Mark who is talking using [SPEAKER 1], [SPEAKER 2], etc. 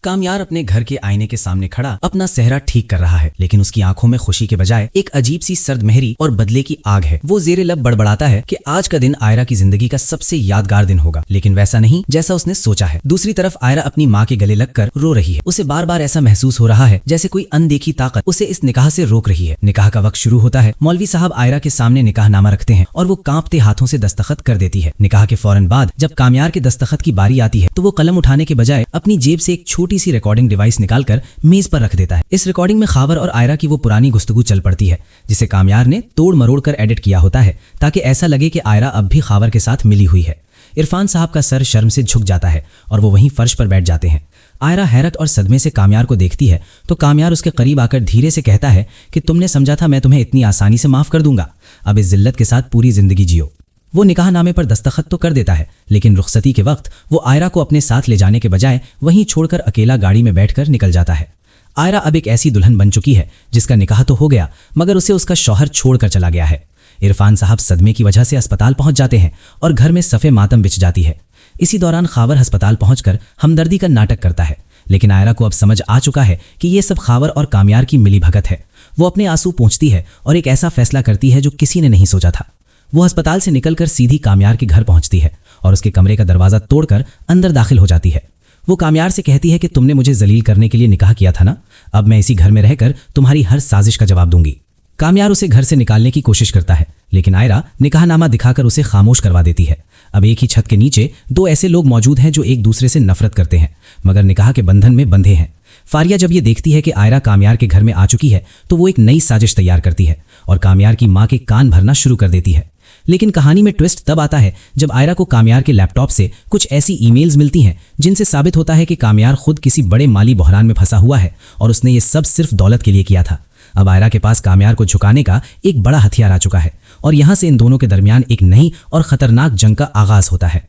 [SPEAKER 1] कामयार अपने घर के आईने के सामने खड़ा अपना सेहरा ठीक कर रहा है, लेकिन उसकी आंखों में खुशी के बजाय एक अजीब सी सर्द मेहरी और बदले की आग है। वो जेरे लब बड़बड़ाता है कि आज का दिन आयरा की जिंदगी का सबसे यादगार दिन होगा, लेकिन वैसा नहीं जैसा उसने सोचा है। दूसरी तरफ आयरा अपनी माँ के गले लगकर रो रही है। उसे बार बार ऐसा महसूस हो रहा है जैसे कोई अनदेखी ताकत उसे इस निकाह से रोक रही है। निकाह का वक्त शुरू होता है। मौलवी साहब आयरा के सामने निकाहनामा रखते हैं और वो कांपते हाथों से दस्तखत कर देती है। निकाह के फौरन बाद जब कामयार के दस्तखत की बारी आती है तो वो कलम उठाने के बजाय अपनी जेब से एक छोटी सी रिकॉर्डिंग डिवाइस निकालकर मेज पर रख देता है। इस रिकॉर्डिंग में खावर और आयरा की वो पुरानी गुफ्तगू चल पड़ती है जिसे कामयार ने तोड़ मरोड़ कर एडिट किया होता है ताकि ऐसा लगे कि आयरा अब भी खावर के साथ मिली हुई है। इरफान साहब का सर शर्म से झुक जाता है और वो वहीं फर्श पर बैठ जाते हैं। आयरा हैरत और सदमे से कामयार को देखती है तो कामयार उसके करीब आकर धीरे से कहता है कि तुमने समझा था मैं तुम्हें इतनी आसानी से माफ कर दूंगा, अब इस जिल्लत के साथ पूरी जिंदगी जियो। वो निकाहनामे पर दस्तखत तो कर देता है, लेकिन रुखसती के वक्त वो आयरा को अपने साथ ले जाने के बजाय वहीं छोड़कर अकेला गाड़ी में बैठकर निकल जाता है। आयरा अब एक ऐसी दुल्हन बन चुकी है जिसका निकाह तो हो गया मगर उसे उसका शौहर छोड़कर चला गया है। इरफान साहब सदमे की वजह से अस्पताल पहुंच जाते हैं और घर में सफ़े मातम बिछ जाती है। इसी दौरान खावर अस्पताल पहुंचकर हमदर्दी का नाटक करता है, लेकिन आयरा को अब समझ आ चुका है कि ये सब खावर और कामयार की मिलीभगत है। वो अपने आंसू पोंछती है और एक ऐसा फैसला करती है जो किसी ने नहीं सोचा था। वो अस्पताल से निकलकर सीधी कामयार के घर पहुंचती है और उसके कमरे का दरवाजा तोड़कर अंदर दाखिल हो जाती है। वो कामयार से कहती है कि तुमने मुझे जलील करने के लिए निकाह किया था ना, अब मैं इसी घर में रहकर तुम्हारी हर साजिश का जवाब दूंगी। कामयार उसे घर से निकालने की कोशिश करता है, लेकिन आयरा निकाहनामा दिखाकर उसे खामोश करवा देती है। अब एक ही छत के नीचे दो ऐसे लोग मौजूद हैं जो एक दूसरे से नफरत करते हैं मगर निकाह के बंधन में बंधे हैं। फारिया जब ये देखती है कि आयरा कामयार के घर में आ चुकी है तो वो एक नई साजिश तैयार करती है और कामयार की माँ के कान भरना शुरू कर देती है। लेकिन कहानी में ट्विस्ट तब आता है जब आयरा को कामयार के लैपटॉप से कुछ ऐसी ईमेल्स मिलती हैं जिनसे साबित होता है कि कामयार खुद किसी बड़े माली बहरान में फंसा हुआ है और उसने ये सब सिर्फ दौलत के लिए किया था। अब आयरा के पास कामयार को झुकाने का एक बड़ा हथियार आ चुका है और यहाँ से इन दोनों के दरमियान एक नई और खतरनाक जंग का आगाज होता है।